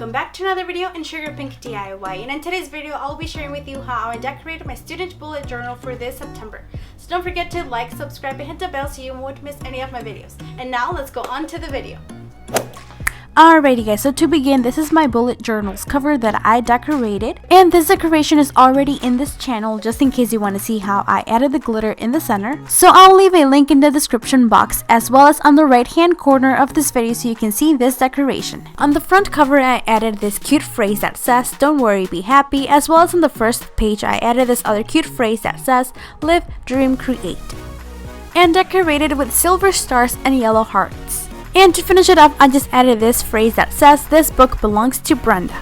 welcome back to another video in SugarPinkDIY. And in today's video, I'll be sharing with you how I decorated my student bullet journal for this September. So don't forget to like, subscribe, and hit the bell so you won't miss any of my videos. And now let's go on to the video. Alrighty guys, so to begin, this is my bullet journals cover that I decorated, and this decoration is already in this channel just in case you want to see how I added the glitter in the center. So I'll leave a link in the description box as well as on the right hand corner of this video so you can see this decoration. On the front cover I added this cute phrase that says "Don't worry, be happy," as well as on the first page I added this other cute phrase that says "Live, dream, create," and decorated with silver stars and yellow hearts. And to finish it up, I just added this phrase that says "This book belongs to Brenda."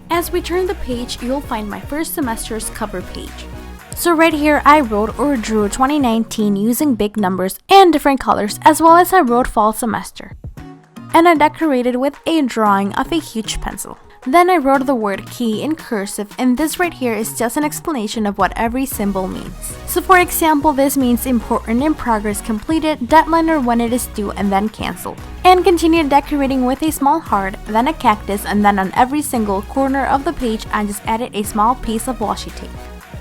As we turn the page, you'll find my first semester's cover page. So right here, I wrote or drew 2019 using big numbers and different colors, as well as I wrote fall semester. And I decorated with a drawing of a huge pencil. Then I wrote the word key in cursive, and this right here is just an explanation of what every symbol means. So for example, this means important, in progress, completed, deadline, or when it is due, and then cancelled. And continued decorating with a small heart, then a cactus, and then on every single corner of the page I just added a small piece of washi tape.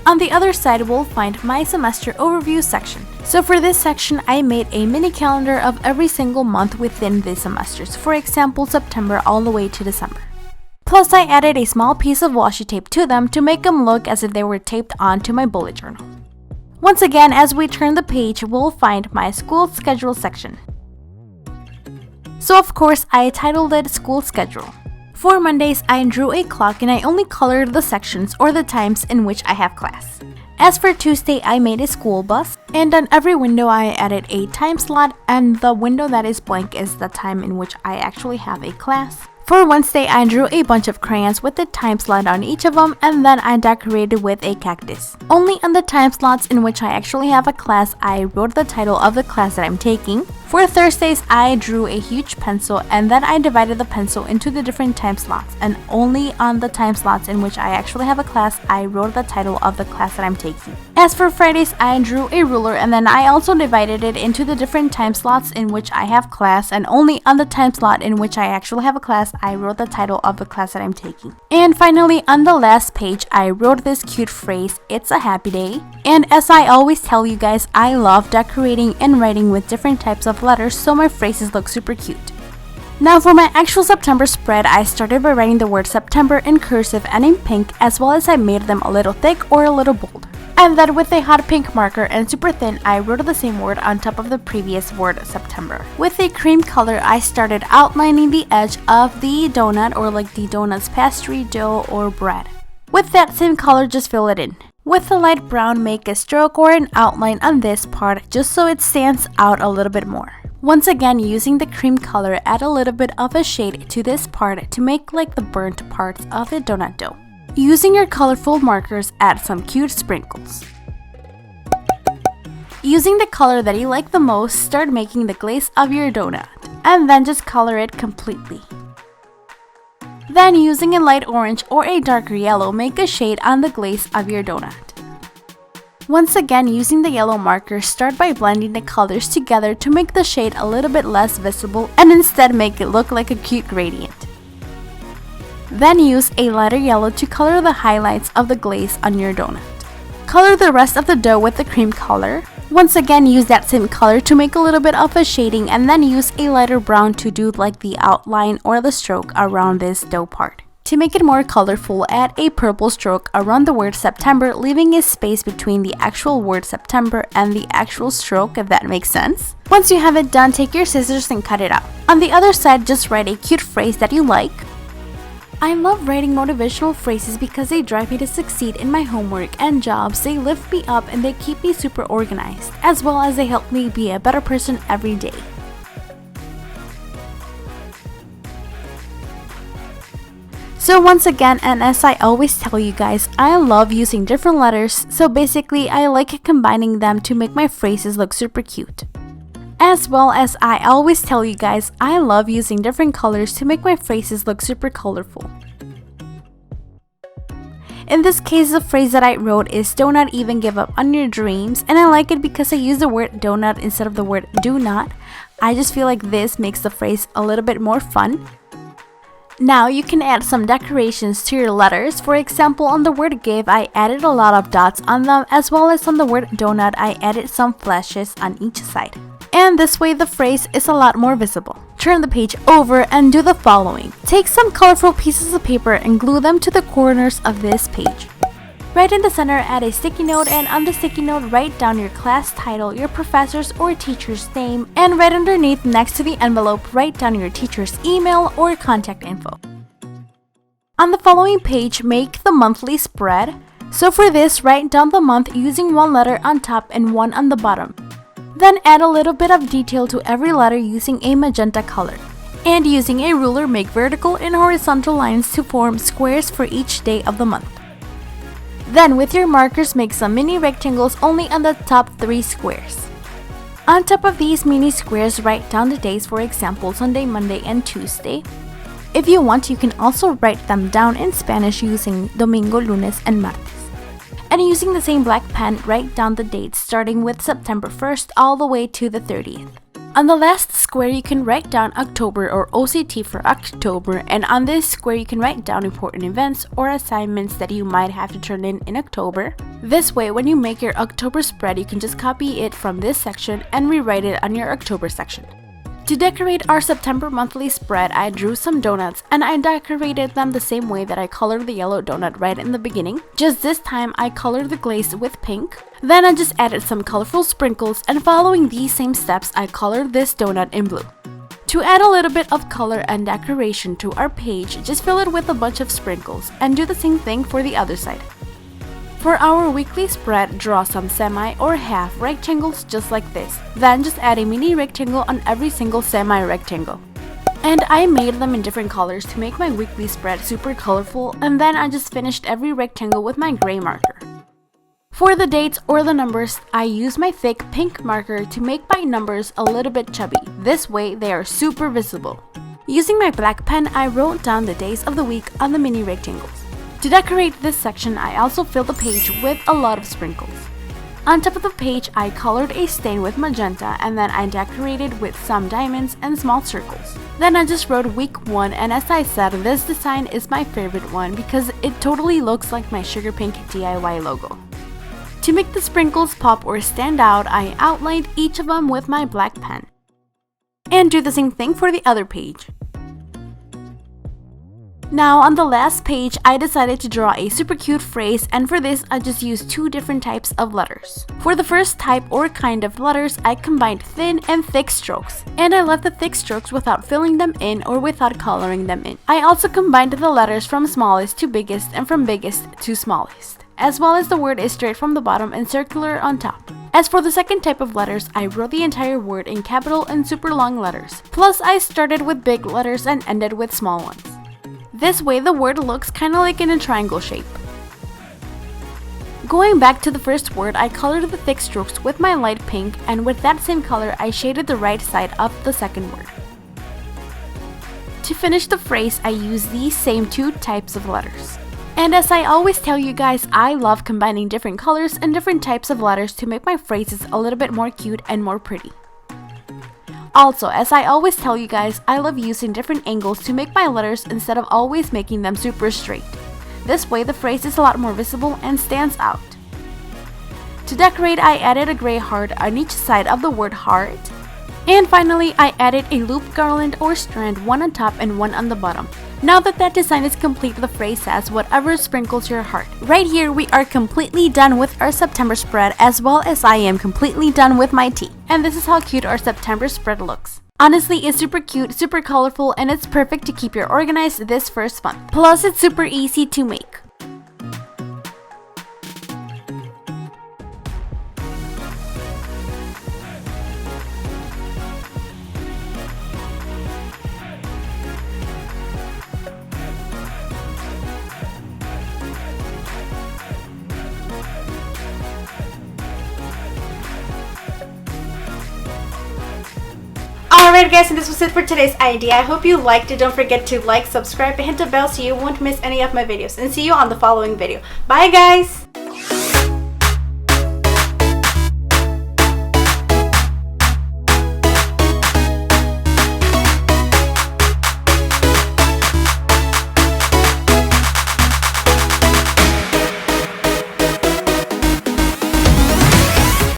On the other side, we'll find my semester overview section. So for this section, I made a mini calendar of every single month within the semesters. For example, September all the way to December. Plus, I added a small piece of washi tape to them to make them look as if they were taped onto my bullet journal. Once again, as we turn the page, we'll find my school schedule section. So of course, I titled it School Schedule. For Mondays, I drew a clock and I only colored the sections or the times in which I have class. As for Tuesday, I made a school bus, and on every window I added a time slot, and the window that is blank is the time in which I actually have a class. For Wednesday, I drew a bunch of crayons with the time slot on each of them, and then I decorated with a cactus. Only on the time slots in which I actually have a class, I wrote the title of the class that I'm taking. For Thursdays, I drew a huge pencil, and then I divided the pencil into the different time slots, and only on the time slots in which I actually have a class, I wrote the title of the class that I'm taking. As for Fridays, I drew a ruler, and then I also divided it into the different time slots in which I have class, and only on the time slot in which I actually have a class, I wrote the title of the class that I'm taking. And finally, on the last page, I wrote this cute phrase, "It's a happy day." And as I always tell you guys, I love decorating and writing with different types of letters, so my phrases look super cute. Now for my actual September spread, I started by writing the word September in cursive and in pink, as well as I made them a little thick or a little bold. And then with a hot pink marker and super thin, I wrote the same word on top of the previous word, September. With a cream color, I started outlining the edge of the donut, or like the donut's pastry, dough, or bread. With that same color, just fill it in. With the light brown, make a stroke or an outline on this part just so it stands out a little bit more. Once again, using the cream color, add a little bit of a shade to this part to make like the burnt parts of the donut dough. Using your colorful markers, add some cute sprinkles. Using the color that you like the most, start making the glaze of your donut, and then just color it completely. Then using a light orange or a darker yellow, make a shade on the glaze of your donut. Once again, using the yellow marker, start by blending the colors together to make the shade a little bit less visible and instead make it look like a cute gradient. Then use a lighter yellow to color the highlights of the glaze on your donut. Color the rest of the dough with the cream color. Once again, use that same color to make a little bit of a shading, and then use a lighter brown to do like the outline or the stroke around this dough part. To make it more colorful, add a purple stroke around the word September, leaving a space between the actual word September and the actual stroke, if that makes sense. Once you have it done, take your scissors and cut it out. On the other side, just write a cute phrase that you like. I love writing motivational phrases because they drive me to succeed in my homework and jobs. They lift me up and they keep me super organized, as well as they help me be a better person every day. So once again, and as I always tell you guys, I love using different letters, so basically I like combining them to make my phrases look super cute. As well as I always tell you guys, I love using different colors to make my phrases look super colorful. In this case, the phrase that I wrote is "Don't not even give up on your dreams," and I like it because I use the word donut instead of the word do not. I just feel like this makes the phrase a little bit more fun. Now you can add some decorations to your letters. For example, on the word give, I added a lot of dots on them, as well as on the word donut, I added some flashes on each side. And this way the phrase is a lot more visible. Turn the page over and do the following. Take some colorful pieces of paper and glue them to the corners of this page. Right in the center, add a sticky note, and on the sticky note, write down your class title, your professor's or teacher's name, and right underneath, next to the envelope, write down your teacher's email or contact info. On the following page, make the monthly spread. So for this, write down the month using one letter on top and one on the bottom. Then add a little bit of detail to every letter using a magenta color. And using a ruler, make vertical and horizontal lines to form squares for each day of the month. Then with your markers, make some mini rectangles only on the top 3 squares. On top of these mini squares, write down the days, for example, Sunday, Monday, and Tuesday. If you want, you can also write them down in Spanish using Domingo, Lunes, and Martes. And using the same black pen, write down the dates starting with September 1st all the way to the 30th. On the last square, you can write down October or OCT for October, and on this square, you can write down important events or assignments that you might have to turn in October. This way, when you make your October spread, you can just copy it from this section and rewrite it on your October section. To decorate our September monthly spread, I drew some donuts and I decorated them the same way that I colored the yellow donut right in the beginning. Just this time, I colored the glaze with pink. Then I just added some colorful sprinkles, and following these same steps, I colored this donut in blue. To add a little bit of color and decoration to our page, just fill it with a bunch of sprinkles and do the same thing for the other side. For our weekly spread, draw some semi or half rectangles just like this. Then just add a mini rectangle on every single semi-rectangle. And I made them in different colors to make my weekly spread super colorful, and then I just finished every rectangle with my gray marker. For the dates or the numbers, I use my thick pink marker to make my numbers a little bit chubby. This way they are super visible. Using my black pen, I wrote down the days of the week on the mini rectangles. To decorate this section, I also filled the page with a lot of sprinkles. On top of the page, I colored a stain with magenta, and then I decorated with some diamonds and small circles. Then I just wrote week 1, and as I said, this design is my favorite one because it totally looks like my SugarPinkDIY logo. To make the sprinkles pop or stand out, I outlined each of them with my black pen. And do the same thing for the other page. Now on the last page, I decided to draw a super cute phrase, and for this I just used 2 different types of letters. For the first type or kind of letters, I combined thin and thick strokes, and I left the thick strokes without filling them in or without coloring them in. I also combined the letters from smallest to biggest and from biggest to smallest, as well as the word is straight from the bottom and circular on top. As for the second type of letters, I wrote the entire word in capital and super long letters. Plus I started with big letters and ended with small ones. This way the word looks kinda like in a triangle shape. Going back to the first word, I colored the thick strokes with my light pink, and with that same color I shaded the right side of the second word. To finish the phrase, I used these same 2 types of letters. And as I always tell you guys, I love combining different colors and different types of letters to make my phrases a little bit more cute and more pretty. Also, as I always tell you guys, I love using different angles to make my letters instead of always making them super straight. This way the phrase is a lot more visible and stands out. To decorate, I added a gray heart on each side of the word heart. And finally, I added a loop garland or strand, one on top and one on the bottom. Now that design is complete, the phrase says, whatever sprinkles your heart. Right here, we are completely done with our September spread, as well as I am completely done with my tea. And this is how cute our September spread looks. Honestly, it's super cute, super colorful, and it's perfect to keep you organized this first month. Plus, it's super easy to make. Alright guys, and this was it for today's idea. I hope you liked it. Don't forget to like, subscribe, and hit the bell so you won't miss any of my videos. And see you on the following video. Bye guys!